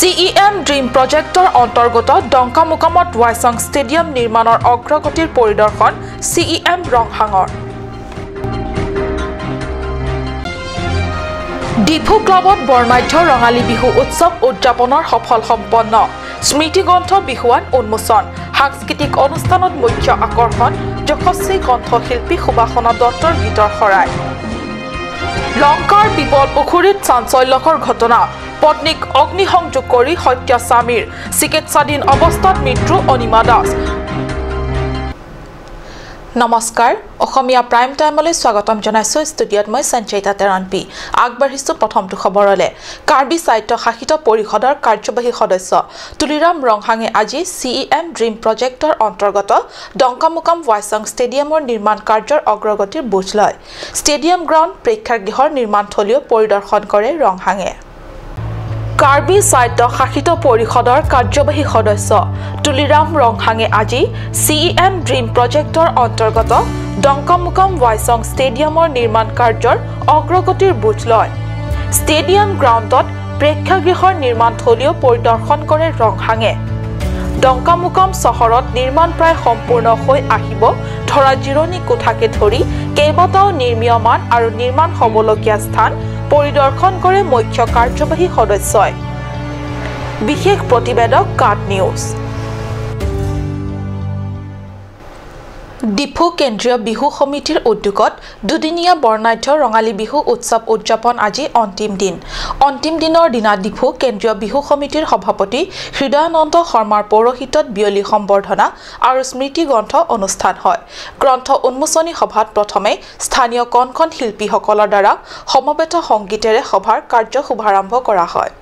CEM Dream Projector অন্তৰ্গত ডংকামুকামত ৱাইছং stadium নিৰ্মাণৰ অগ্ৰগতিৰ পৰিদৰ্শন CEM ৰংহাঙৰ ডিফু ক্লাবত বৰ্ণাঢ্য ৰঙালী বিহু উৎসৱ উদযাপনৰ সফল সম্পন্ন স্মৃতিগ্ৰন্থ বিহুৱান উন্মোচন সাংস্কৃতিক অনুষ্ঠানত মুখ্য আকৰ্ষণ যশস্বী কণ্ঠশিল্পী সুবাসনা দত্তৰ গীতৰ শৰাই লংকাৰ বিপল পুখুৰীত চাঞ্চল্যকৰ ঘটনা পত্নীক অগ্নিসংযোগ কৰি হত্যা স্বামীৰ চিকিৎসাধীন অৱস্থাত মৃত্যু অনিমা দাস নমস্কাৰ অসমীয়া প্ৰাইম টাইমলৈ স্বাগতম জনাইছো ষ্টুডিঅত মই সঞ্চয়িতা তেৰানপি আগবাঢ়িছো প্ৰথমটো খবৰলে কাৰ্বি সাহিত্য শাসিত পৰিষদৰ কাৰ্যবাহী সদস্য তুলিৰাম ৰংহাঙে আজি CEM ড্ৰিম প্ৰজেক্টৰ অন্তৰ্গত ডংকামুকাম ৱাইছং ষ্টেডিয়ামৰ নিৰ্মাণ কাৰ্যৰ অগ্ৰগতিৰ বুজ লয় ষ্টেডিয়াম গ্ৰাউণ্ড প্ৰেক্ষাগৃহৰ নিৰ্মাণথলীও পৰিদৰ্শন কৰে ৰংহাঙে কাৰ্বি সাহিত্য শাসিত পৰিষদৰ কাৰ্যবাহী সদস্য তুলিৰাম ৰংহাঙে আজি CEM ড্ৰিম প্ৰজেক্টৰ অন্তৰ্গত ডংকামুকাম ৱাইছং ষ্টেডিয়ামৰ নিৰ্মাণ কাৰ্যৰ অগ্ৰগতিৰ বুজ লয় ষ্টেডিয়াম গ্ৰাউণ্ডত প্ৰেক্ষাগৃহৰ নিৰ্মাণথলীও পৰিদৰ্শন কৰে ৰংহাঙে ডংকামুকাম চহৰত নিৰ্মাণ প্ৰায় সম্পূৰ্ণ হৈ আহিব ধৰা জিৰণি কোঠাকে ধৰি কেইবাটাও নিৰ্মীয়মান আৰু নিৰ্মাণ হ'বলগীয়া স্থান পৰিদৰ্শন কৰে মুখ্য কাৰ্যবাহী সদস্যই বিশেষ প্ৰতিবেদক কাট নিউজ ডিফু কেন্দ্ৰীয় বিহু সমিতিৰ উদ্যোগত দুদিনীয়া বৰ্ণাঢ্য ৰঙালী বিহু উৎসৱ উদযাপন আজি অন্তিম দিনৰ দিনা ডিফু কেন্দ্ৰীয় বিহু সমিতিৰ সভাপতি হৃদয়ানন্দ শৰ্মাৰ পৌৰোহিত্যত বিয়লি সম্বৰ্ধনা আৰু স্মৃতি গ্ৰন্থ অনুষ্ঠান হয় গ্ৰন্থ উন্মোচনী সভাত প্ৰথমে স্থানীয় কণকণ শিল্পীসকলৰ দ্বাৰা সমবেত সংগীতেৰে সভাৰ কাৰ্য শুভাৰম্ভ কৰা হয়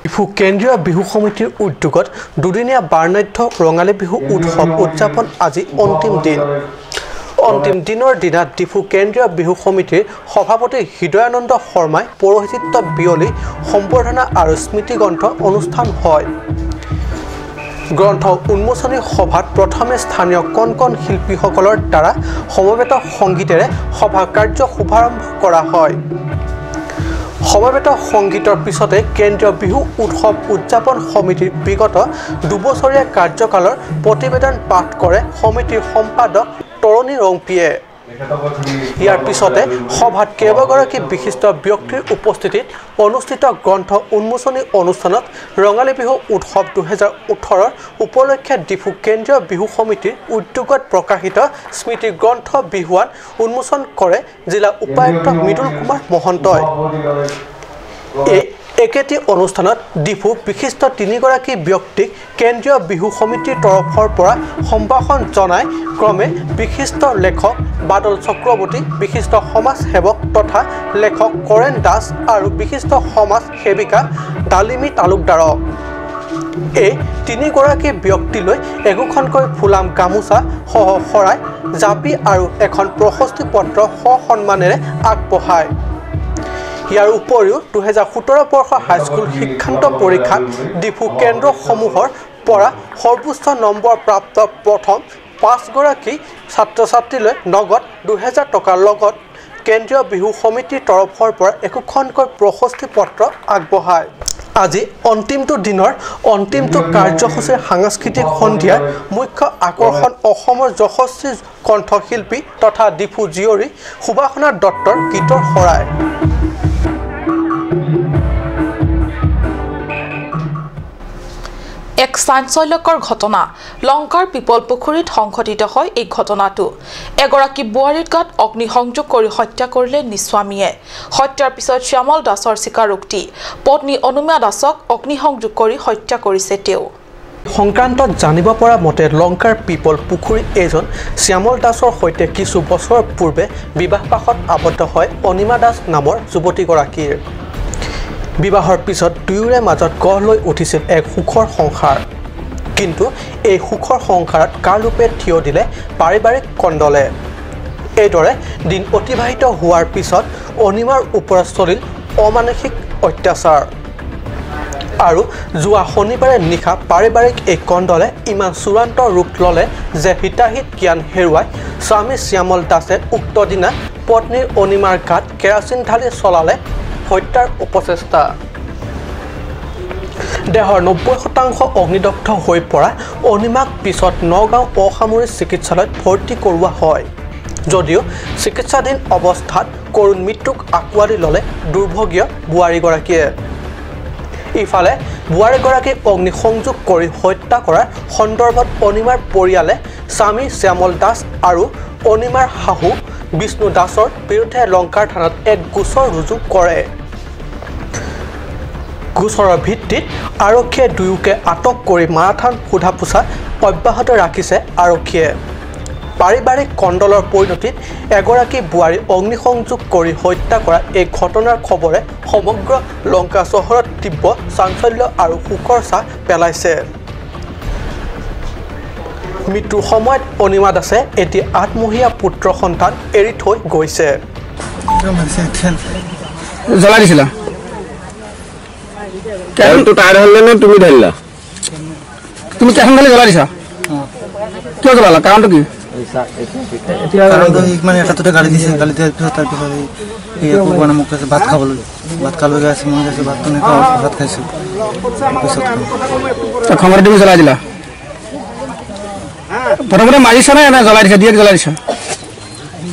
ডিফু কেন্দ্ৰীয় বিহু সমিতিৰ উদ্যোগত দুদিনীয়া বৰ্ণাঢ্য ৰঙালী বিহু উৎসৱ উদযাপন আজি অন্তিম দিনৰ দিনা ডিফু কেন্দ্ৰীয় বিহু সমিতিৰ সভাপতি হৃদয়ানন্দ শৰ্মাই পৌৰোহিত্যত বিয়লি সম্বৰ্ধনা আৰু স্মৃতি গ্ৰন্থ অনুষ্ঠান হয় গ্ৰন্থ উন্মোচনী সভাত প্ৰথমে স্থানীয় কণকণ শিল্পীসকলৰ দ্বাৰা সমবেত সংগীতেৰে সভা কাৰ্য শুভাৰম্ভ কৰা হয় সমবেত সংগীতৰ পিছতে কেন্দ্ৰীয় বিহু উৎসৱ উদযাপন সমিতিৰ বিগত দুবছৰীয়া কাৰ্যকালৰ প্ৰতিবেদন পাঠ কৰে সমিতিৰ সম্পাদক তৰণী ৰংপিয়ে ইয়াৰ পিছতে সভাত কেইবাগৰাকী বিশিষ্ট ব্যক্তিৰ উপস্থিতিত অনুষ্ঠিত গ্ৰন্থ উন্মোচনী অনুষ্ঠানত ৰঙালী বিহু উৎসৱ 2018 উপলক্ষে ডিফু কেন্দ্ৰীয় বিহু সমিতিৰ উদ্যোগত প্ৰকাশিত স্মৃতি গ্ৰন্থ বিহুৱান উন্মোচন কৰে জিলা উপায়ুক্ত মৃদুল কুমাৰ মহন্তই একেটি অনুষ্ঠানত ডিফু বিশিষ্ট তিনিগৰাকী ব্যক্তিক কেন্দ্ৰীয় বিহু সমিতিৰ তৰফৰ পৰা সম্ভাষণ জনাই ক্ৰমে বিশিষ্ট লেখক বাদল চক্ৰৱৰ্তী বিশিষ্ট সমাজ সেৱক তথা লেখক কৰেণ দাস আৰু বিশিষ্ট সমাজ সেৱিকা ডালিমী তালুকদাৰক এই তিনিগৰাকী ব্যক্তিলৈ একোখনকৈ ফুলাম গামোচা সহ শৰাই জাপি আৰু এখন প্ৰশস্তি পত্ৰ সসন্মানেৰে আগবঢ়ায় ইয়াৰ উপৰিও 2017 বৰ্ষৰ হাইস্কুল শিক্ষান্ত পৰীক্ষাত ডিফু কেন্দ্ৰসমূহৰ পৰা সৰ্বোচ্চ নম্বৰ প্ৰাপ্ত প্ৰথম 5 গৰাকী ছাত্ৰ-ছাত্ৰীলৈ নগদ 2000 টকাৰ লগত কেন্দ্ৰীয় বিহু সমিতিৰ তৰফৰ পৰা একোখনকৈ প্ৰশস্তি পত্ৰ আগবঢ়ায় আজি অন্তিমটো দিনৰ অন্তিমটো কাৰ্যসূচীৰ সাংস্কৃতিক সন্ধিয়াৰ মুখ্য আকৰ্ষণ অসমৰ যশস্বী কণ্ঠশিল্পী তথা ডিফু জীয়ৰী সুবাসনা দত্তৰ গীতৰ শৰাই এক চাঞ্চল্যকৰ ঘটনা লংকাৰ পিপল পুখুৰীত সংঘটিত হয় এই ঘটনাটো এগৰাকী বোৱাৰীৰ গাত অগ্নিসংযোগ কৰি হত্যা কৰিলে নিস্বামীয়ে হত্যাৰ পিছত শ্যামল দাসৰ স্বীকাৰোক্তি পত্নী অনুমা দাসক অগ্নিসংযোগ কৰি হত্যা কৰিছে তেওঁ সংক্ৰান্তত জানিব পৰা মতে লংকাৰ পিপল পুখুৰী এজন শ্যামল দাসৰ সৈতে কিছু বছৰ পূৰ্বে বিবাহপাশত আবদ্ধ হয় অনিমা দাস নামৰ যুৱতীগৰাকীৰ বিবাহৰ পিছত দুয়োৰে মাজত গঢ় লৈ উঠিছিল এক সুখৰ সংসাৰ কিন্তু এই সুখৰ সংসাৰত কালৰূপে থিয় দিলে পাৰিবাৰিক কণ্ডলে এইদৰে দিন অতিবাহিত হোৱাৰ পিছত অনিমাৰ ওপৰত চলিল অমানসিক অত্যাচাৰ আৰু যোৱা শনিবাৰে নিশা পাৰিবাৰিক এই কণ্ডলে ইমান চূড়ান্ত ৰূপ ল'লে যে হিতাহিত জ্ঞান হেৰুৱাই স্বামী শ্যামল দাসে উক্ত দিনা পত্নীৰ অনিমাৰ গাত কেৰাচিন ঢালি চলালে হত্যাৰ উপচেষ্টা দেহৰ 90% অগ্নিদগ্ধ হৈ পৰা অনিমাক পিছত নগাঁও অসামৰিক চিকিৎসালয়ত ভৰ্তি কৰোৱা হয় যদিও চিকিৎসাধীন অৱস্থাত কৰুণ মৃত্যুক আঁকোৱালি ল'লে দুৰ্ভগীয় বোৱাৰীগৰাকীয়ে ইফালে বোৱাৰীগৰাকীক অগ্নিসংযোগ কৰি হত্যা কৰাৰ সন্দৰ্ভত অনিমাৰ পৰিয়ালে স্বামী শ্যামল দাস আৰু অনিমাৰ শাহু বিষ্ণু দাসৰ বিৰুদ্ধে লংকাৰ থানাত এক গোচৰ ৰুজু কৰে গোচৰৰ ভিত্তিত আৰক্ষীয়ে দুয়োকে আটক কৰি মাৰাথান সোধা পোছা অব্যাহত ৰাখিছে আৰক্ষীয়ে পাৰিবাৰিক কণ্ডলৰ পৰিণতিত এগৰাকী বোৱাৰী অগ্নিসংযোগ কৰি হত্যা কৰা এই ঘটনাৰ খবৰে সমগ্ৰ লংকা চহৰত তীব্ৰ চাঞ্চল্য আৰু শোকৰ ছাঁ পেলাইছে মৃত্যুৰ সময়ত অনিমা দাসে এটি 8মহীয়া পুত্ৰ সন্তান এৰি থৈ গৈছে জ্বলাই দিছিলা কেনটো টায়াৰ হলে নে তুমি ঢালিলা তুমি কেখন খালি জ্বলাই দিছা কিয় জ্বলালা কাৰণটো কি মানে এটাতে গাড়ী দিছে গাড়ী দিয়াৰ পিছত তাৰপিছত এই কোৱানে মোক কৈছে ভাত খাবলৈ গেছে মই কৈছে ভাত নাখাওঁ ভাত খাইছোঁ তো খবৰ তুমি জ্বলাই দিলা প্ৰথমতে মাৰিছা নে জ্বলাই দিছা দিয়ে জ্বলাই দিছা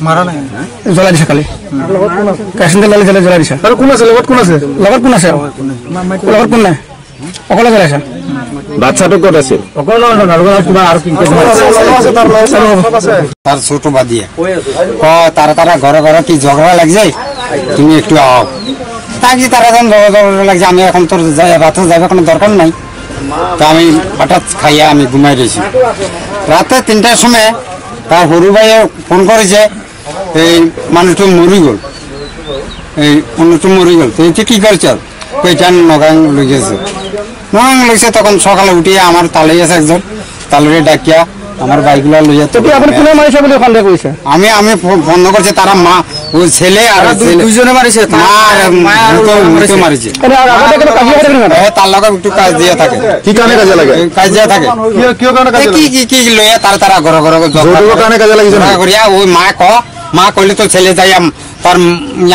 মাৰা নাই জ্বলাই দিছা কালি কেৰাচিন তেল জ্বলাই জ্বলাই দিছা আৰু কোন আছে লগত কোন আছে লগত কোন নাই অকলে জ্বলাইছা বাচ্চাটো ক'ত আছে অকলে কিবা আৰু কি তার ছোট বাদিয়া তারা ঘরে কি ঝগড়া লাগ যায় তুমি একটু আও তাকে তারা যখন ঝগড়া লাগছে আমি এখন তোর রাতে যাবে কোনো দরকার নাই তো আমি হঠাৎ খাইয়া আমি ঘুমাই রয়েছি রাতে 3টার সময় তার সরু ভাইয়ে ফোন করেছে এই মানুষটা মরি গেল এই অন্যটা মরি গেল তো এটা কি করছে কইটান নগাং লই গেছে নগাং লইছে তখন সকালে উঠিয়ে আমার তালেই আছে একজন তালরে ডাকিয়া আমার বাইকগুলা লইয়া তো কি আপনি কোনে মারিছে বলে সন্দেহ কইছে আমি বন্ধ করছে তারা মা ও ছেলে আর দুইজনে মারিছে মা মারিছে আগতে কেন কাজিয়া করে না তার লগে একটু কাজ দিয়া থাকে কি কানে কাজে লাগে কাজ দিয়া থাকে কি কানে কাজে লাগে কি লইয়া তারা ঘর জোড়ো কানে কাজে লাগিছে না করিয়া ওই মা কইলে তো ছেলে যাই তার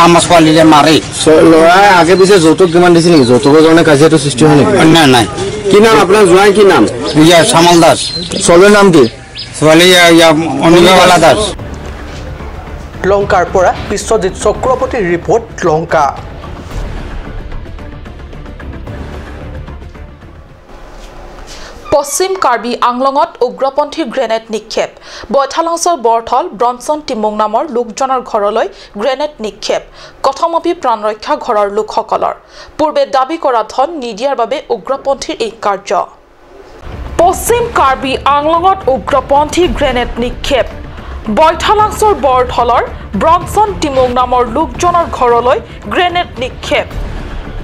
আমার ছোৱালীৰে মাৰে লৰা আগে পিছে যৌতুক কিমান দিছিল নেকি যৌতুকৰ কাৰণে কাজিয়াটো সৃষ্টি হয় নেকি না নাই কি নাম আপোনাৰ জোৱাই কি নাম ইয়া শ্যামল দাস ছোৱালীৰ নাম কি ছোৱালী অনিমাবালা দাস লংকাৰ পৰা বিশ্বজিৎ চক্ৰৱৰ্তীৰ ৰিপৰ্ট লংকা পশ্চিম কাৰ্বি আংলঙত উগ্ৰপন্থী গ্ৰেনেড নিক্ষেপ বৈঠালাংচৰ বৰথল ব্ৰনছন টিমুং নামৰ লোকজনৰ ঘৰলৈ গ্ৰেনেড নিক্ষেপ কথমপি প্ৰাণ ৰক্ষা ঘৰৰ লোকসকলৰ পূৰ্বে দাবী কৰা ধন নিদিয়াৰ বাবে উগ্ৰপন্থীৰ এই কাৰ্য পশ্চিম কাৰ্বি আংলঙত উগ্ৰপন্থী গ্ৰেনেড নিক্ষেপ বৈঠালাংচৰ বৰথলৰ ব্ৰনছন টিমুং নামৰ লোকজনৰ ঘৰলৈ গ্ৰেনেড নিক্ষেপ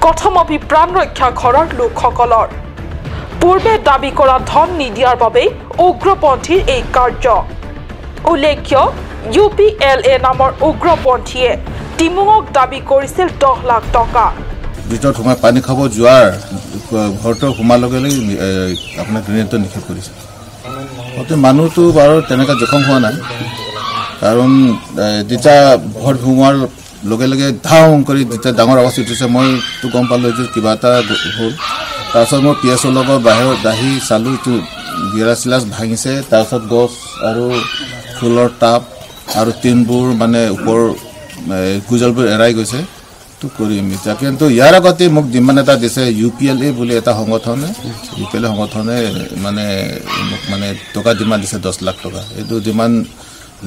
কথমপি প্ৰাণ ৰক্ষা ঘৰৰ লোকসকলৰ পূৰ্বে দাবী কৰা ধন নিদিয়াৰ বাবে উগ্ৰপন্থীৰ এই কাৰ্য উল্লেখ্য UPLA নামৰ উগ্ৰপন্থীয়ে টিমুঙক দাবী কৰিছিল 10 লাখ টকা ভিতৰত সোমাই পানী খাব যোৱাৰ ঘৰটো সোমাৰ লগে লগে আপোনাৰ গ্ৰেনেডটো নিক্ষেপ কৰিছে মানুহটো বাৰু তেনেকৈ জখম হোৱা নাই কাৰণ যেতিয়া ঘৰত সোমোৱাৰ লগে লগে ধাও কৰি যেতিয়া ডাঙৰ আৱাজ উঠিছে মইতো গম পালোঁ যে কিবা এটা হ'ল তাৰপিছত মই PSৰ লগত বাহিৰত আহি চালোঁ গিৰা চিলাচ ভাঙিছে তাৰপিছত গছ আৰু ফুলৰ টাব আৰু টিনবোৰ মানে ওপৰ গুজলবোৰ এৰাই গৈছে তো কৰিম এতিয়া কিন্তু ইয়াৰ আগতে মোক ডিমাণ্ড এটা দিছে UPLA বুলি এটা সংগঠনে UPLA সংগঠনে মানে মোক মানে টকা ডিমাণ্ড দিছে 10 লাখ টকা এইটো ডিমাণ্ড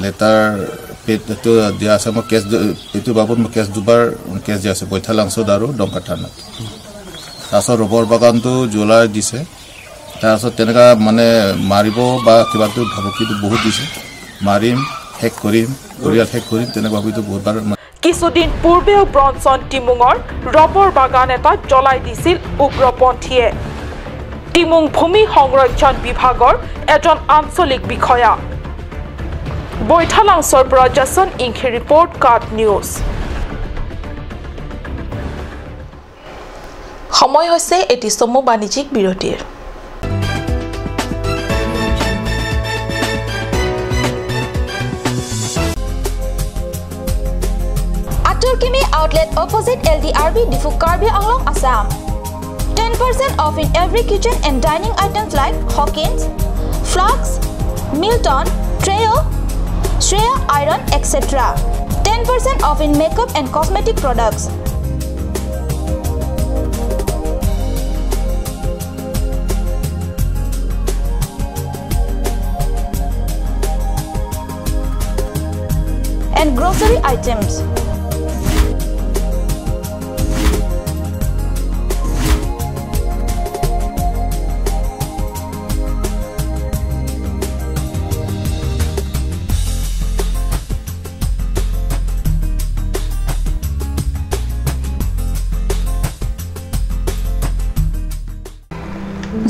লেটাৰ পেটো দিয়া আছে মই কেছ এইটো বাবদ মই কেছ দুবাৰ কেছ দিয়া আছে বৈঠালাংচত আৰু ডংকা থানাত তাৰপিছত ৰবৰ বাগানটো জ্বলাই দিছে তাৰপিছত তেনেকুৱা মানে মাৰিব বা কিবাটো ভাবুকিটো বহুত দিছে মাৰিম শেষ কৰিম পৰিয়াল শেষ কৰিম তেনেকুৱা ভাবিটো বহুতবাৰ কিছুদিন পূৰ্বেও ব্ৰনছন টিমুঙৰ ৰবৰ বাগান এটা জ্বলাই দিছিল উগ্ৰপন্থীয়ে টিমুং ভূমি সংৰক্ষণ বিভাগৰ এজন আঞ্চলিক বিষয়া বৈঠালাংচৰ পৰা জেছন ইংখি ৰিপৰ্ট কাট নিউজ সময় হৈছে এটি চমু বাণিজ্যিক বিৰতিৰ Aturkimi outlet opposite LDRB Bihu Karbi Anglong Assam 10% off in every kitchen and dining items like Hawkins, Flax, Milton, Treo, Shreya Iron, etc. 10% off in makeup and cosmetic products. And grocery items.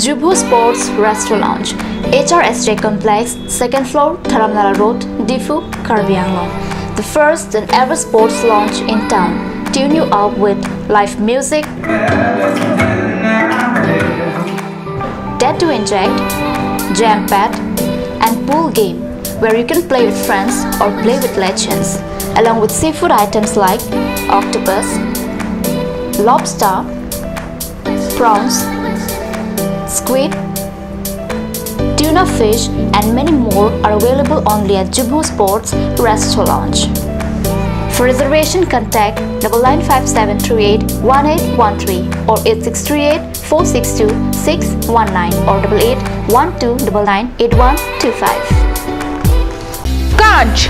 Bihu Sports Restaurant, HRSJ Complex, 2nd floor, Dharamnala Road, Bihu, Karbi Anglong. The first and ever sports lounge in town. Tune you up with live music, Dare to Inject, Jam Pad, and pool game where you can play with friends or play with legends, along with seafood items like octopus, lobster, prawns, squid, tuna fish, and many more are available only at Bihu Sports Restaurant. For reservation, contact 9957381813 or 8638462619 or 8812998125. Kanch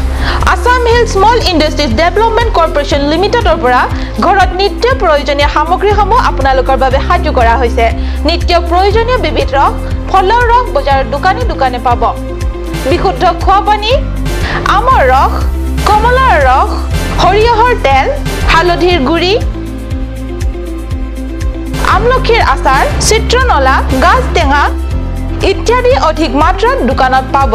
Assam Hill Small Industries Development Corporation Limited opera ঘৰত নিত্য প্ৰয়োজনীয় সামগ্ৰীসমূহ আপোনালোকৰ বাবে সাজু কৰা হৈছে নিত্য প্ৰয়োজনীয় বিবিধ ৰস ফলৰ ৰস বজাৰৰ দোকানে দোকানে পাব বিশুদ্ধ খোৱা পানী আমৰ ৰস কমলাৰ ৰস সৰিয়হৰ তেল হালধিৰ গুৰি আমলখিৰ আচাৰ চিত্ৰনলা গাজ টেঙা ইত্যাদি অধিক মাত্ৰাত দোকানত পাব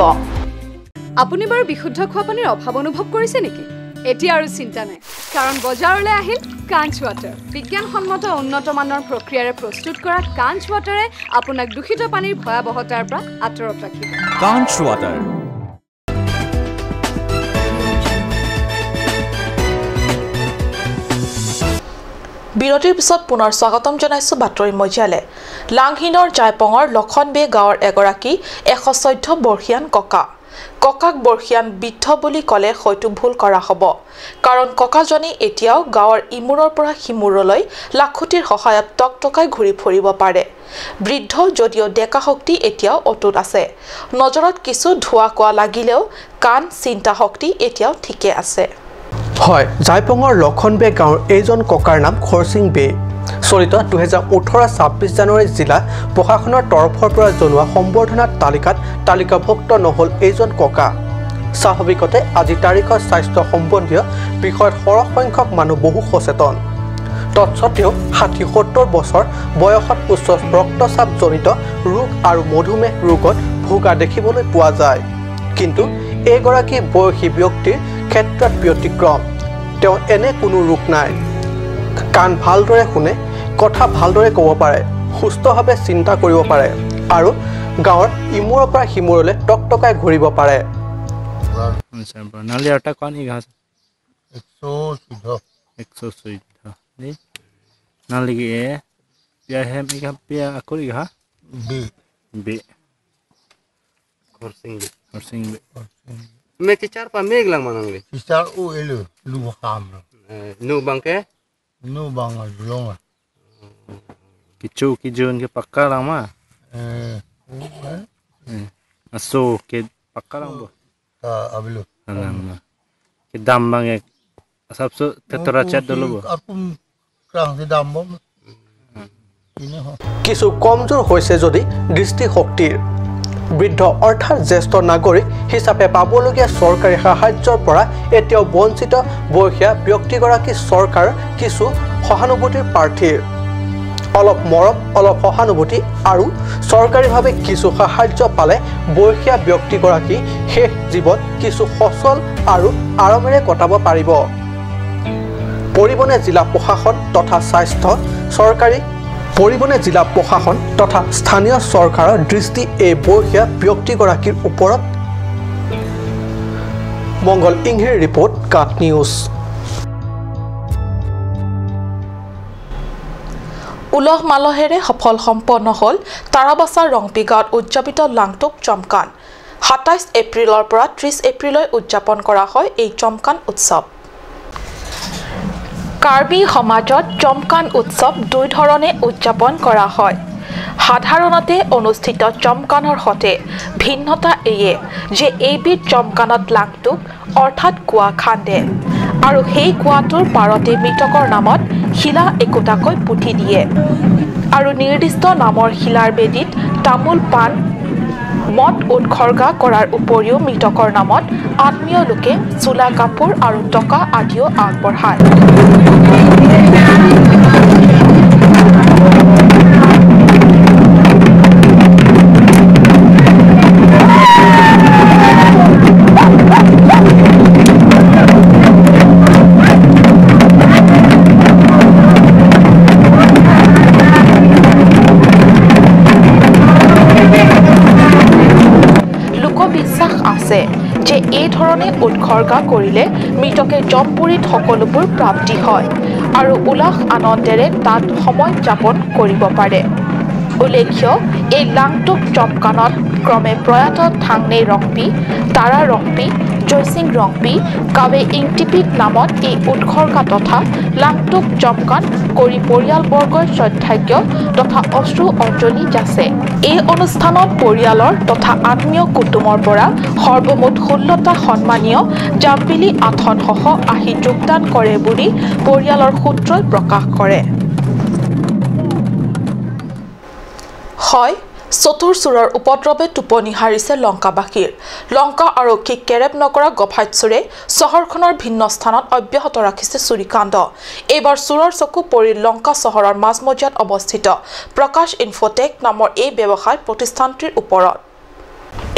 আপুনি বাৰু বিশুদ্ধ খোৱা পানীৰ অভাৱ অনুভৱ কৰিছে নেকি এতিয়া আৰু চিন্তা নাই কাৰণ বজাৰলৈ আহিল কাঞ্চ ৱাটাৰ বিজ্ঞানসন্মত উন্নত মানৰ প্ৰক্ৰিয়াৰে প্ৰস্তুত কৰা কাঞ্চ ৱাটাৰে আপোনাক দূষিত পানীৰ ভয়াবহতাৰ পৰা আঁতৰত ৰাখিব কাঞ্চ ৱাটাৰ বিৰতিৰ পিছত পুনৰ স্বাগতম জনাইছো বাতৰি মজিয়ালে লাংহিনৰ জায়পঙৰ লখনবে গাঁৱৰ এগৰাকী 114 বৰ্ষীয়ান ককাক বৰ্ষীয়ান বৃদ্ধ বুলি কলে হয়তো ভুল কৰা হ'ব কাৰণ ককাজনী এতিয়াও গাঁৱৰ ইমূৰৰ পৰা সিমূৰলৈ লাখুটিৰ সহায়ত টকটকাই ঘূৰি ফুৰিব পাৰে বৃদ্ধ যদিও ডেকা শক্তি এতিয়াও অটুট আছে নজৰত কিছু ধোৱা কোৱা লাগিলেও কান চিন্তা শক্তি এতিয়াও ঠিকে আছে হয় জায়পঙৰ লখনবে গাঁৱৰ এইজন ককাৰ নাম খৰসিং বে চলিত 2018-26 জানুৱাৰী জিলা প্ৰশাসনৰ তৰফৰ পৰা জনোৱা সম্বৰ্ধনাৰ তালিকাভুক্ত নহল এইজন ককা স্বাভাৱিকতে আজি তাৰিখৰ স্বাস্থ্য সম্বন্ধীয় বিষয়ত সৰহ সংখ্যক মানুহ বহু সচেতন তৎসত্ত্বেও 60-70 বছৰ বয়সত উচ্চ ৰক্তচাপজনিত ৰোগ আৰু মধুমেহ ৰোগত ভোগা দেখিবলৈ পোৱা যায় কিন্তু এগৰাকী বয়সী ব্যক্তিৰ ক্ষেত্ৰত ব্যতিক্ৰম তেওঁ এনে কোনো ৰোগ নাই কান ভালদৰে শুনে কথা ভালদৰে ক'ব পাৰে সুস্থভাৱে চিন্তা কৰিব পাৰে আৰু গাঁৱৰ ইমূৰৰ পৰা সিমূৰলৈ টকটকাই ঘূৰিব পাৰে নালি আটা কোনি ঘাস 114 নি নালি গে পিয়া হে মিকা পিয়া আকরি ঘা বি খরসিং বি me cicar pa meg lang manang le cicar u elu lu ham nu bangke nu bang long kicu kijun ke pakka lang ma aso ke pakka lang bo ablu lang ke dam bang ek sabso tetora chat dulu bo apum krang se dam bo কিছু কমজোৰ হৈছে যদি দৃষ্টি শক্তিৰ বৃদ্ধ অৰ্থাৎ জ্যেষ্ঠ নাগৰিক হিচাপে পাবলগীয়া চৰকাৰী সাহায্যৰ পৰা এতিয়াও বঞ্চিত বয়সীয়া ব্যক্তিগৰাকী চৰকাৰ কিছু সহানুভূতিৰ প্ৰাৰ্থী অলপ মৰম অলপ সহানুভূতি আৰু চৰকাৰীভাৱে কিছু সাহায্য পালে বয়সীয়া ব্যক্তিগৰাকী শেষ জীৱন কিছু সচল আৰু আৰামেৰে কটাব পাৰিব পৰিবহণ জিলা প্ৰশাসন তথা স্বাস্থ্য চৰকাৰী পৰিবহণ জিলা প্ৰশাসন তথা স্থানীয় চৰকাৰৰ দৃষ্টি এই বয়সীয়া ব্যক্তিগৰাকীৰ ওপৰত মংগল ইংহিৰ ৰিপৰ্ট কাট নিউজ উলহ মালহেৰে সফল সম্পন্ন হ'ল তাৰাবাছাৰ ৰংপি গাঁৱত উদযাপিত লাংটুক চমকান ২৭ এপ্ৰিলৰ পৰা ৩০ এপ্ৰিললৈ উদযাপন কৰা হয় এই চমকান উৎসৱ কাৰ্বি সমাজত চমকান উৎসৱ দুই ধৰণে উদযাপন কৰা হয় সাধাৰণতে অনুষ্ঠিত চমকানৰ সতে ভিন্নতা এয়ে যে এইবিধ চমকানত লাংটুক অৰ্থাৎ কুৱা খান্দে আৰু সেই কুৱাটোৰ পাৰতে মৃতকৰ নামত শিলা একোটাকৈ পুতি দিয়ে আৰু নিৰ্দিষ্ট নামৰ শিলাৰ বেদীত তামোল পাণ মদ উৎসৰ্গা কৰাৰ উপৰিও মৃতকৰ নামত আত্মীয় লোকে চোলা কাপোৰ আৰু টকা আদিও আগবঢ়ায় যে এই ধৰণে উৎসৰ্গা কৰিলে মৃতকে জমপুৰীত সকলোবোৰ প্ৰাপ্তি হয় আৰু উল্লাস আনন্দেৰে তাত সময় যাপন কৰিব পাৰে উল্লেখ্য এই লাংটুক চমকানত ক্ৰমে প্ৰয়াত থাংনে ৰংপি তাৰা ৰংপি জয়সিং ৰংপি কাৱে ইংটিপিক নামত এই উৎসৰ্গা তথা লাংটুক চমকান কৰি পৰিয়ালবৰ্গৰ শ্ৰদ্ধাৰ্ঘ্য তথা অশ্ৰু অঞ্জলি যাচে এই অনুষ্ঠানত পৰিয়ালৰ তথা আত্মীয় কুটুমৰ পৰা সৰ্বমুঠ 16টা সন্মানীয় জাম্বিলি আথনসহ আহি যোগদান কৰে বুলি পৰিয়ালৰ সূত্ৰই প্ৰকাশ কৰে হয় চতুৰ চুৰৰ উপদ্ৰৱে টোপনি হাৰিছে লংকাবাসীৰ লংকা আৰক্ষীক কেৰেপ নকৰা গভাইট চুৰে চহৰখনৰ ভিন্ন স্থানত অব্যাহত ৰাখিছে চুৰিকাণ্ড এইবাৰ চুৰৰ চকু পৰিল লংকা চহৰৰ মাজমজিয়াত অৱস্থিত প্ৰকাশ ইনফোটেক নামৰ এই ব্যৱসায় প্ৰতিষ্ঠানটিৰ ওপৰত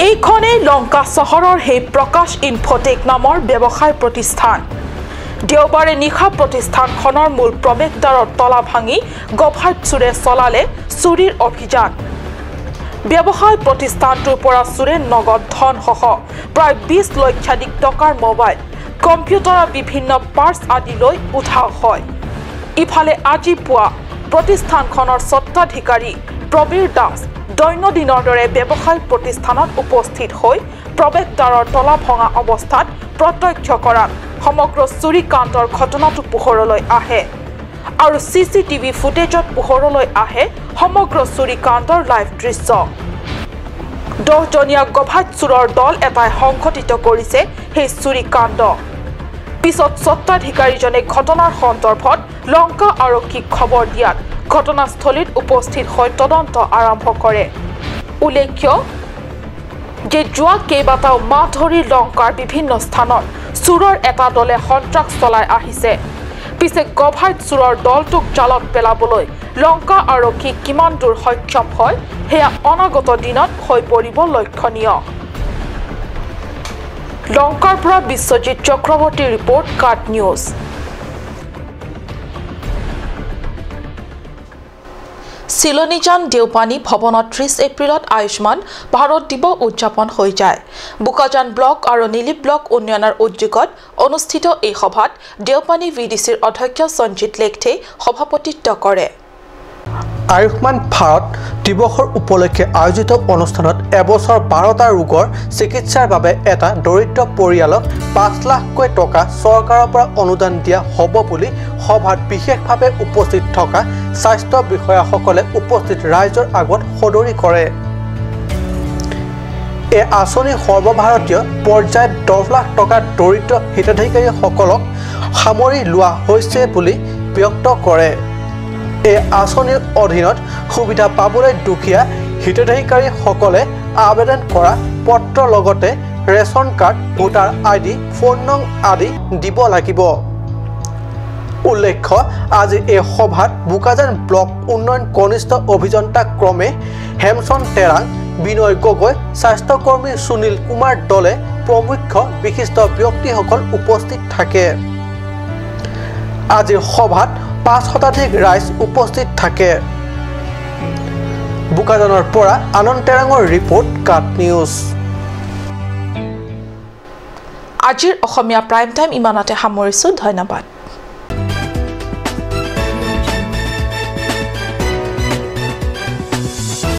এইখনেই লংকা চহৰৰ সেই প্ৰকাশ ইনফোটেক নামৰ ব্যৱসায় প্ৰতিষ্ঠান দেওবাৰে নিশা প্ৰতিষ্ঠানখনৰ মূল প্ৰৱেশদ্বাৰৰ তলা ভাঙি গভাইট চুৰে চলালে চুৰিৰ অভিযান ব্যৱসায় প্ৰতিষ্ঠানটোৰ পৰা চুৰে নগদ ধনসহ প্ৰায় 20 লক্ষাধিক টকাৰ মোবাইল কম্পিউটাৰৰ বিভিন্ন পাৰ্টছ আদি লৈ উঠাও হয় ইফালে আজি পুৱা প্ৰতিষ্ঠানখনৰ স্বত্বাধিকাৰী প্ৰবীৰ দাস দৈনন্দিনৰ দৰে ব্যৱসায় প্ৰতিষ্ঠানত উপস্থিত হৈ প্ৰৱেশদ্বাৰৰ তলা ভঙা অৱস্থাত প্ৰত্যক্ষ কৰাত সমগ্ৰ চুৰিকাণ্ডৰ ঘটনাটো পোহৰলৈ আহে আৰু চিচিটিভি ফুটেজত পোহৰলৈ আহে সমগ্ৰ চুৰিকাণ্ডৰ লাইভ দৃশ্য 10জনীয়া গভাইট চুৰৰ দল এটাই সংঘটিত কৰিছে সেই চুৰিকাণ্ড পিছত স্বত্বাধিকাৰীজনে ঘটনাৰ সন্দৰ্ভত লংকা আৰক্ষীক খবৰ দিয়াত ঘটনাস্থলীত উপস্থিত হৈ তদন্ত আৰম্ভ কৰে উল্লেখ্য যে যোৱা কেইবাটাও মাহ ধৰি লংকাৰ বিভিন্ন স্থানত চুৰৰ এটা দলে সন্ত্ৰাস চলাই আহিছে পিছে গভাইট চুৰৰ দলটোক জালত পেলাবলৈ লংকা আৰক্ষী কিমান দূৰ সক্ষম হয় হেয়া অনাগত দিনত হৈ পৰিব লক্ষণীয় লংকাৰ পৰা বিশ্বজিৎ চক্ৰৱৰ্তীৰ ৰিপৰ্ট কাট নিউজ চিলনিজান দেওপানী ভৱনত 30 এপ্ৰিলত আয়ুষ্মান ভাৰত দিৱস উদযাপন হৈ যায় বুকাজান ব্লক আৰু নীলি ব্লক উন্নয়নৰ উদ্যোগত অনুষ্ঠিত এই সভাত দেওপানী ভিডিচিৰ অধ্যক্ষ সঞ্জিত লেখথে সভাপতিত্ব কৰে আয়ুষ্মান ভাৰত দিৱসৰ উপলক্ষে আয়োজিত অনুষ্ঠানত এবছৰ 12টা ৰোগৰ চিকিৎসাৰ বাবে এটা দৰিদ্ৰ পৰিয়ালক 5 লাখকৈ টকা চৰকাৰৰ পৰা অনুদান দিয়া হ'ব বুলি সভাত বিশেষভাৱে উপস্থিত থকা স্বাস্থ্য বিষয়াসকলে উপস্থিত ৰাইজৰ আগত সদৰি কৰে এই আঁচনি সৰ্বভাৰতীয় পৰ্যায়ত 10 লাখ টকা দৰিদ্ৰ হিতাধিকাৰীসকলক সামৰি লোৱা হৈছে বুলি ব্যক্ত কৰে এই আঁচনিৰ অধীনত সুবিধা পাবলৈ দুখীয়া হিতাধিকাৰীসকলে আবেদন কৰা পত্ৰৰ লগতে ration card voter ID phone নং আদি দিব লাগিব উল্লেখ্য আজি এই সভাত বুকাজান ব্লক উন্নয়ন কনিষ্ঠ অভিযন্তা ক্ৰমে হেমচন তেৰাং বিনয় গগৈ স্বাস্থ্যকৰ্মী সুনীল কুমাৰ দলে প্ৰমুখ্য বিশিষ্ট ব্যক্তিসকল উপস্থিত থাকে আজি সভাত 5 শতাধিক ৰাইজ উপস্থিত থাকে বুকাজানৰ পৰা আনন্দ তেৰাঙৰ ৰিপৰ্ট কাট নিউজ আজিৰ অসমীয়া প্ৰাইম টাইম ইমানতে সামৰিছো ধন্যবাদ